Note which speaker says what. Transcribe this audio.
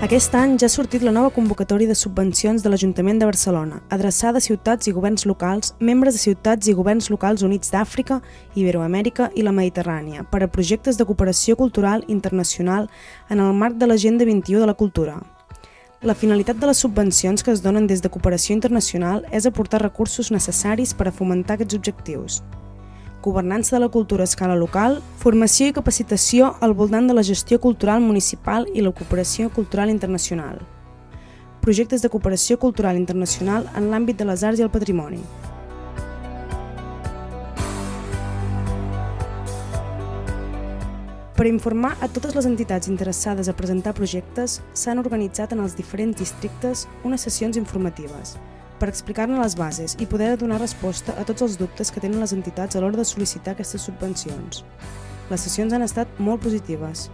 Speaker 1: Aquest any ja ha sortit la nova convocatòria de subvencions de l'Ajuntament de Barcelona, adreçada a ciutats i governs locals, membres de ciutats i governs locals units d'Àfrica, Iberoamèrica i la Mediterrània, per a projectes de cooperació cultural internacional en el marc de l'Agenda 21 de la Cultura. La finalitat de les subvencions que es donen des de Cooperació Internacional és aportar recursos necessaris per a fomentar aquests objectius. Governança de la cultura a escala local, formació i capacitació al voltant de la gestió cultural municipal i la cooperació cultural internacional. Projectes de cooperació cultural internacional en l'àmbit de les arts i el patrimoni. Per informar a totes les entitats interessades a presentar projectes, s'han organitzat en els diferents districtes unes sessions informatives per explicar-ne les bases i poder donar resposta a tots els dubtes que tenen les entitats a l'hora de sol·licitar aquestes subvencions. Les sessions han estat molt positives.